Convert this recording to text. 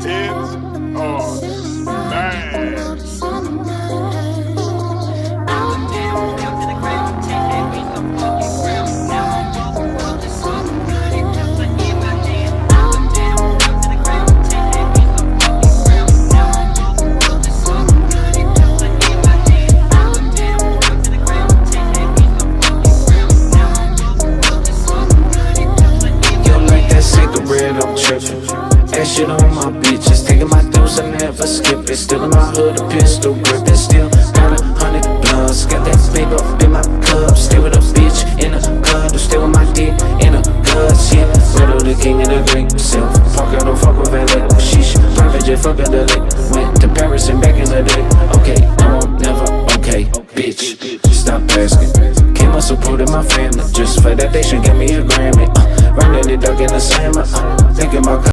say? Tits or bad. I'm trippin'. That shit on my bitches. Taking my dose, I never skip it. Still in my hood, a pistol grippin'. Still got 100 blunts. Got that paper up in my cup. Still with a bitch in a cuddle. Still with my dick in a guts. Yeah, Riddle the king of the Greek self. Park out, don't fuck with valet. Sheesh, private jet, fuck a delay. Went to Paris and back in the day. Okay, no, never, okay, bitch. Stop asking. Came up supporting my family. Just for that, they should give me a Grammy. Running the duck in the slammer. Thinking about